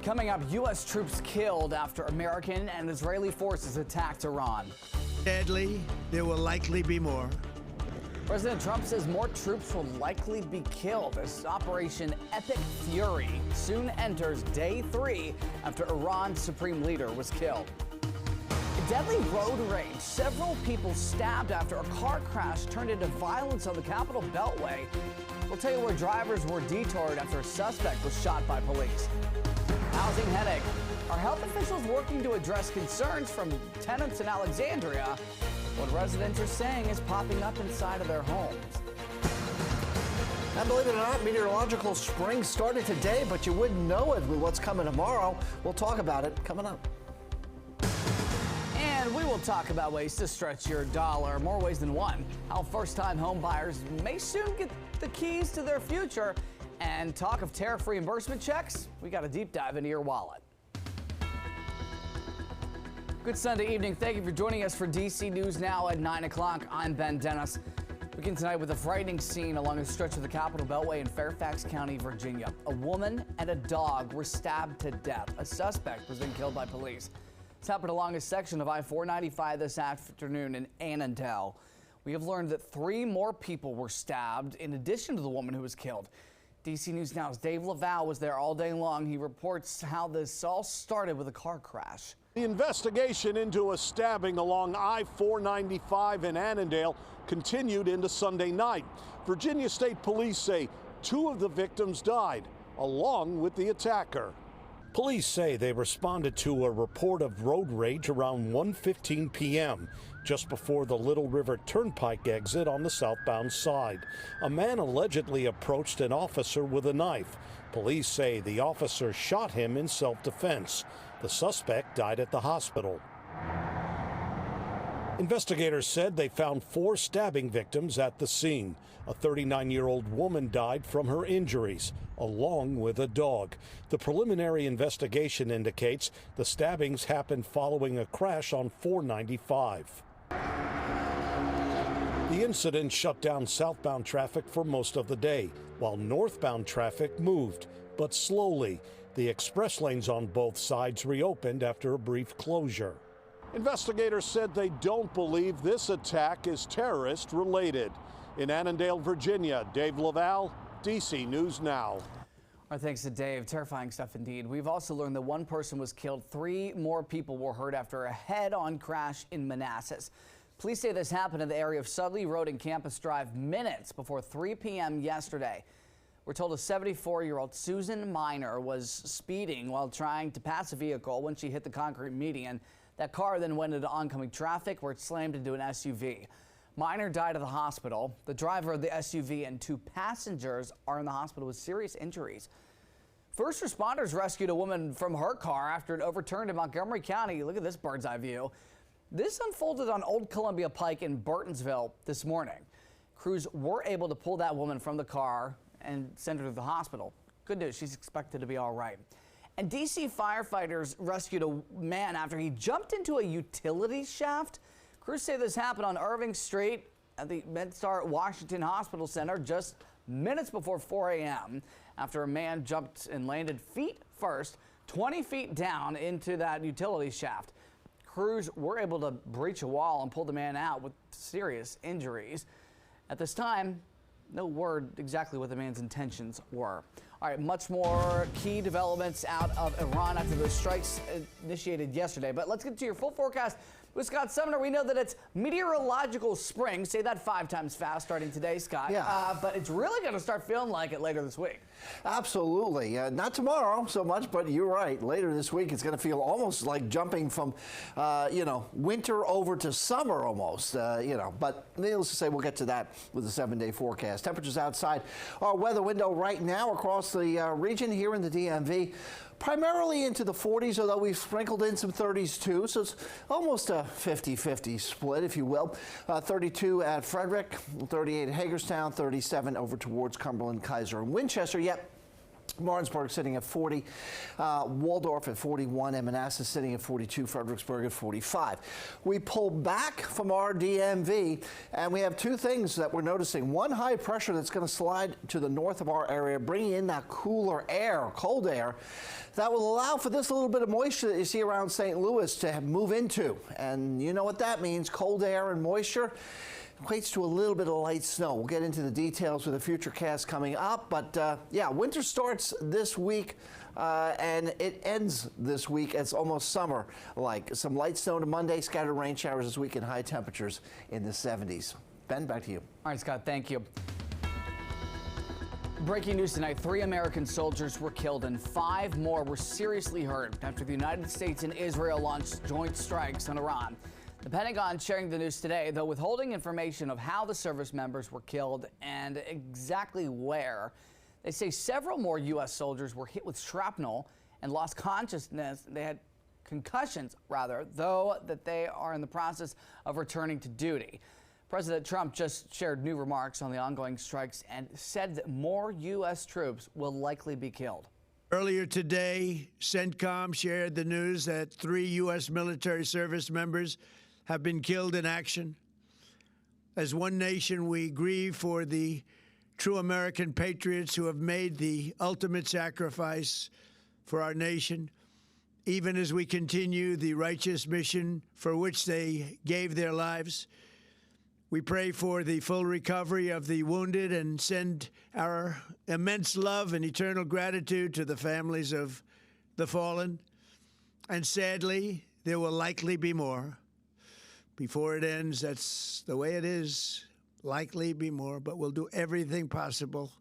Coming up, U.S. troops killed after American and Israeli forces attacked Iran. Deadly, there will likely be more. President Trump says more troops will likely be killed as Operation Epic Fury soon enters day 3 after Iran's supreme leader was killed. Deadly road rage. Several people stabbed after a car crash turned into violence on the Capitol Beltway. We'll tell you where drivers were detoured after a suspect was shot by police. Housing headache. Are health officials working to address concerns from tenants in Alexandria? What residents are saying is popping up inside of their homes. And believe it or not, meteorological spring started today, but you wouldn't know it with what's coming tomorrow. We'll talk about it coming up. And we will talk about ways to stretch your dollar, more ways than one. How first-time home buyers may soon get the keys to their future. And talk of tariff reimbursement checks, we got a deep dive into your wallet. Good Sunday evening. Thank you for joining us for DC News Now at 9 o'clock. I'm Ben Dennis. We begin tonight with a frightening scene along a stretch of the Capitol Beltway in Fairfax County, Virginia. A woman and a dog were stabbed to death. A suspect was then killed by police. This happened along a section of I-495 this afternoon in Annandale. We have learned that 3 more people were stabbed in addition to the woman who was killed. DC News Now's Dave Laval was there all day long. He reports how this all started with a car crash. The investigation into a stabbing along I-495 in Annandale continued into Sunday night. Virginia State Police say 2 of the victims died, along with the attacker. Police say they responded to a report of road rage around 1:15 p.m., just before the Little River Turnpike exit on the southbound side. A man allegedly approached an officer with a knife. Police say the officer shot him in self-defense. The suspect died at the hospital. Investigators said they found 4 stabbing victims at the scene. A 39-year-old woman died from her injuries, along with a dog. The preliminary investigation indicates the stabbings happened following a crash on 495. The incident shut down southbound traffic for most of the day, while northbound traffic moved, but slowly. The express lanes on both sides reopened after a brief closure. Investigators said they don't believe this attack is terrorist related. In Annandale, Virginia, Dave Laval, DC News Now. Our thanks to Dave. Terrifying stuff indeed. We've also learned that 1 person was killed. 3 more people were hurt after a head-on crash in Manassas. Police say this happened in the area of Sudley Road and Campus Drive minutes before 3 p.m. yesterday. We're told a 74-year-old Susan Miner was speeding while trying to pass a vehicle when she hit the concrete median. That car then went into oncoming traffic where it slammed into an SUV. Miner died at the hospital. The driver of the SUV and 2 passengers are in the hospital with serious injuries. First responders rescued a woman from her car after it overturned in Montgomery County. Look at this bird's eye view. This unfolded on Old Columbia Pike in Burtonsville this morning. Crews were able to pull that woman from the car and send her to the hospital. Good news, she's expected to be all right. And DC firefighters rescued a man after he jumped into a utility shaft. Crews say this happened on Irving Street at the MedStar Washington Hospital Center just minutes before 4 a.m. after a man jumped and landed feet first, 20 feet down into that utility shaft. Crews were able to breach a wall and pull the man out with serious injuries. At this time, no word exactly what the man's intentions were. All right, much more key developments out of Iran after the strikes initiated yesterday. But let's get to your full forecast with Scott Sumner. We know that it's meteorological spring. Say that 5 times fast starting today, Scott. Yeah. But it's really going to start feeling like it later this week. Absolutely. Not tomorrow so much, but you're right. Later this week, it's going to feel almost like jumping from, winter over to summer almost, But needless to say, we'll get to that with the 7-day forecast. Temperatures outside our weather window right now across the region here in the DMV. Primarily into the 40s, although we've sprinkled in some 30s too, so it's almost a 50-50 split, if you will. 32 at Frederick, 38 at Hagerstown, 37 over towards Cumberland, Kaiser, and Winchester. Yet Martinsburg sitting at 40, Waldorf at 41, and Manassas sitting at 42, Fredericksburg at 45. We pull back from our DMV, and we have two things that we're noticing. One, high pressure that's going to slide to the north of our area, bringing in that cooler air, cold air, that will allow for this little bit of moisture that you see around St. Louis to move into. And you know what that means, cold air and moisture equates to a little bit of light snow. We'll get into the details with a future cast coming up, but yeah, winter starts this week and it ends this week. It's almost summer-like. Some light snow to Monday, scattered rain showers this week, and high temperatures in the 70s. Ben, back to you. All right, Scott, thank you. Breaking news tonight, 3 American soldiers were killed and 5 more were seriously hurt after the United States and Israel launched joint strikes on Iran. The Pentagon sharing the news today, though withholding information of how the service members were killed and exactly where. They say several more U.S. soldiers were hit with shrapnel and lost consciousness. They had concussions, rather, though that they are in the process of returning to duty. President Trump just shared new remarks on the ongoing strikes and said that more U.S. troops will likely be killed. Earlier today, CENTCOM shared the news that 3 U.S. military service members have been killed in action. As one nation, we grieve for the true American patriots who have made the ultimate sacrifice for our nation, even as we continue the righteous mission for which they gave their lives. We pray for the full recovery of the wounded and send our immense love and eternal gratitude to the families of the fallen. And sadly, there will likely be more. Before it ends, that's the way it is. Likely be more, but we'll do everything possible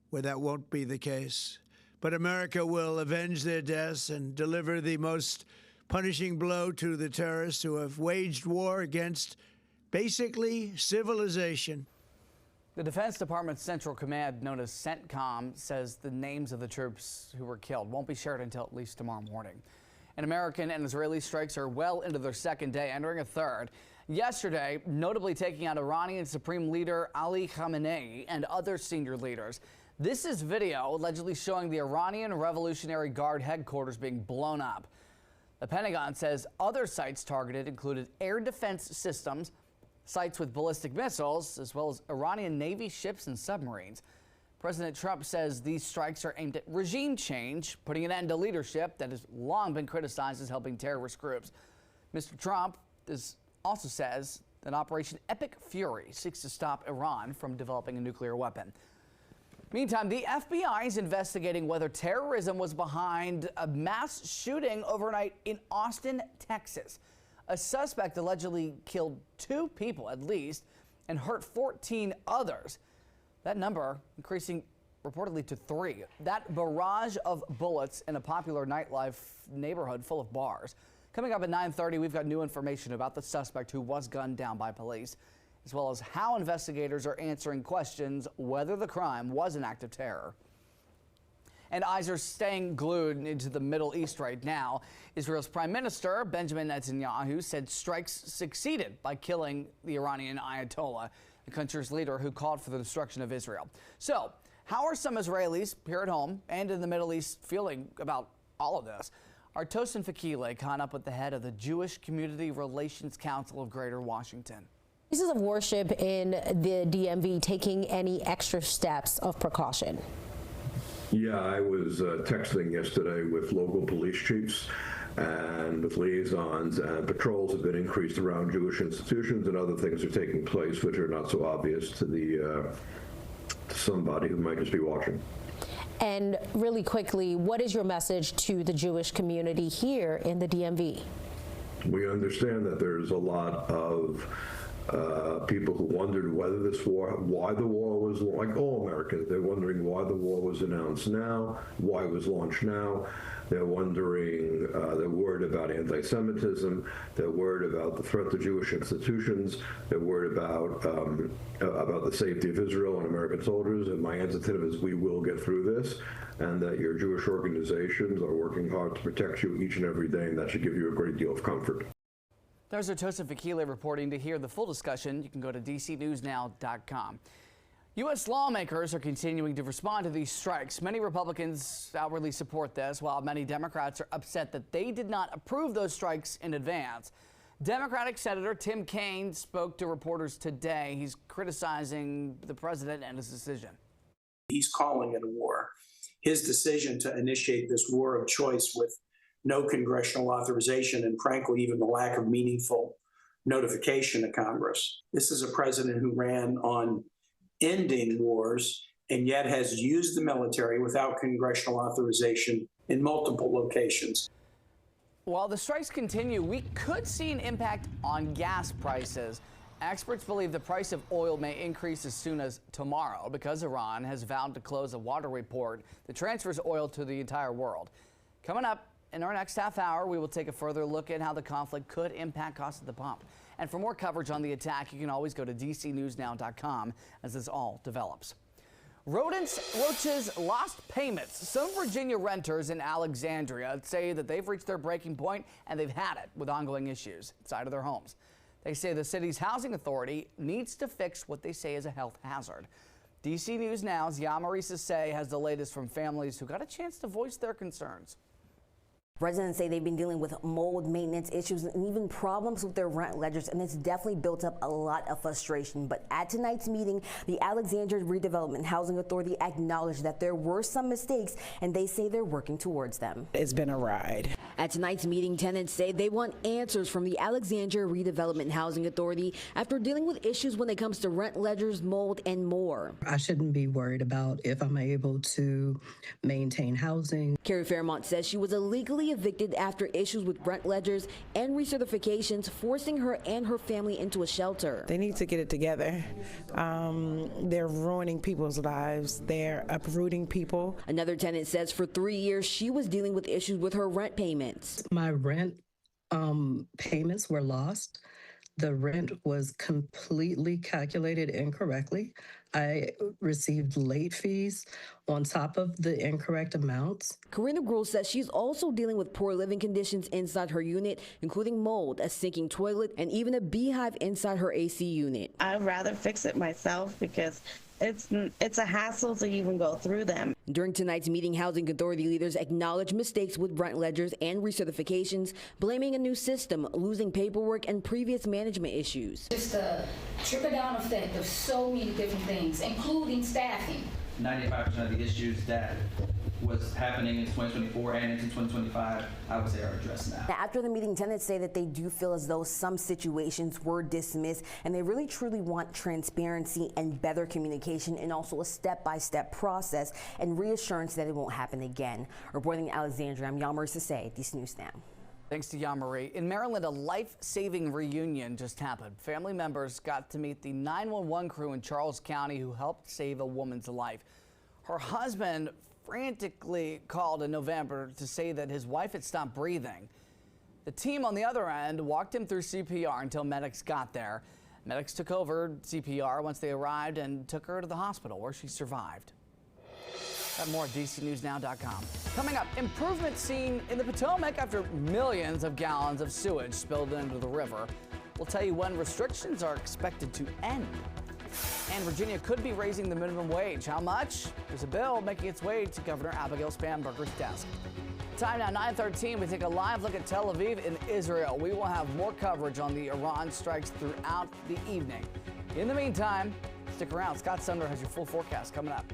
where that won't be the case. But America will avenge their deaths and deliver the most punishing blow to the terrorists who have waged war against basically civilization. The Defense Department's Central Command, known as CENTCOM, says the names of the troops who were killed won't be shared until at least tomorrow morning. And American and Israeli strikes are well into their second day, entering a third. Yesterday, notably taking out Iranian Supreme Leader Ali Khamenei and other senior leaders. This is video allegedly showing the Iranian Revolutionary Guard headquarters being blown up. The Pentagon says other sites targeted included air defense systems, sites with ballistic missiles, as well as Iranian Navy ships and submarines. President Trump says these strikes are aimed at regime change, putting an end to leadership that has long been criticized as helping terrorist groups. Mr. Trump also says that Operation Epic Fury seeks to stop Iran from developing a nuclear weapon. Meantime, the FBI is investigating whether terrorism was behind a mass shooting overnight in Austin, Texas. A suspect allegedly killed 2 people at least and hurt 14 others. That number increasing reportedly to 3. That barrage of bullets in a popular nightlife neighborhood full of bars. Coming up at 9:30, we've got new information about the suspect who was gunned down by police, as well as how investigators are answering questions whether the crime was an act of terror. And eyes are staying glued into the Middle East right now. Israel's Prime Minister Benjamin Netanyahu said strikes succeeded by killing the Iranian Ayatollah, the country's leader who called for the destruction of Israel. So, how are some Israelis here at home and in the Middle East feeling about all of this? Our Tosin Fakile caught up with the head of the Jewish Community Relations Council of Greater Washington. Places of worship in the DMV taking any extra steps of precaution? Yeah, I was texting yesterday with local police chiefs and with liaisons, and patrols have been increased around Jewish institutions, and other things are taking place which are not so obvious to to somebody who might just be watching. And really quickly, what is your message to the Jewish community here in the DMV? We understand that there's a lot of people who wondered whether why the war was, like all Americans, they're wondering why the war was announced now, why it was launched now. They're wondering, they're worried about anti-Semitism, they're worried about the threat to Jewish institutions, they're worried about the safety of Israel and American soldiers, and my answer to them is we will get through this, and that your Jewish organizations are working hard to protect you each and every day, and that should give you a great deal of comfort. There's our Tosin Fakile reporting. To hear the full discussion, you can go to dcnewsnow.com. U.S. lawmakers are continuing to respond to these strikes. Many Republicans outwardly support this, while many Democrats are upset that they did not approve those strikes in advance. Democratic Senator Tim Kaine spoke to reporters today. He's criticizing the president and his decision. He's calling it a war. His decision to initiate this war of choice with no congressional authorization and, frankly, even the lack of meaningful notification to Congress. This is a president who ran on ending wars and yet has used the military without congressional authorization in multiple locations. While the strikes continue, we could see an impact on gas prices. Experts believe the price of oil may increase as soon as tomorrow because Iran has vowed to close a waterway port that transfers oil to the entire world. Coming up in our next half hour, we will take a further look at how the conflict could impact costs at the pump. And for more coverage on the attack, you can always go to DCNewsNow.com as this all develops. Roaches lost payments. Some Virginia renters in Alexandria say that they've reached their breaking point and they've had it with ongoing issues inside of their homes. They say the city's housing authority needs to fix what they say is a health hazard. DC News Now's Yamari Sase has the latest from families who got a chance to voice their concerns. Residents say they've been dealing with mold, maintenance issues, and even problems with their rent ledgers, and it's definitely built up a lot of frustration. But at tonight's meeting, the Alexandria Redevelopment Housing Authority acknowledged that there were some mistakes, and they say they're working towards them. It's been a ride. At tonight's meeting, tenants say they want answers from the Alexandria Redevelopment Housing Authority after dealing with issues when it comes to rent ledgers, mold, and more. I shouldn't be worried about if I'm able to maintain housing. Carrie Fairmont says she was illegally evicted after issues with rent ledgers and recertifications, forcing her and her family into a shelter. They need to get it together. They're ruining people's lives. They're uprooting people. Another tenant says for 3 years she was dealing with issues with her rent payments. My rent payments were lost. The rent was completely calculated incorrectly. I received late fees on top of the incorrect amounts. Karina Gruhl says she's also dealing with poor living conditions inside her unit, including mold, a sinking toilet, and even a beehive inside her AC unit. I'd rather fix it myself because it's a hassle to even go through them. During tonight's meeting, housing authority leaders acknowledged mistakes with rent ledgers and recertifications, blaming a new system, losing paperwork, and previous management issues. Just a trickle-down effect of so many different things, including staffing. 95% of the issues that was happening in 2024 and into 2025, I would say are addressed now. After the meeting, tenants say that they do feel as though some situations were dismissed, and they really truly want transparency and better communication, and also a step-by-step process and reassurance that it won't happen again. Reporting in Alexandria, I'm Yamari Sase, DC News Now. Thanks to Yamari. In Maryland, a life-saving reunion just happened. Family members got to meet the 911 crew in Charles County who helped save a woman's life. Her husband frantically called in November to say that his wife had stopped breathing. The team on the other end walked him through CPR until medics got there. Medics took over CPR once they arrived and took her to the hospital where she survived. Got more at DCNewsNow.com. Coming up, improvement seen in the Potomac after millions of gallons of sewage spilled into the river. We'll tell you when restrictions are expected to end. And Virginia could be raising the minimum wage. How much? There's a bill making its way to Governor Abigail Spanberger's desk. Time now, 9:13. We take a live look at Tel Aviv in Israel. We will have more coverage on the Iran strikes throughout the evening. In the meantime, stick around. Scott Sumner has your full forecast coming up.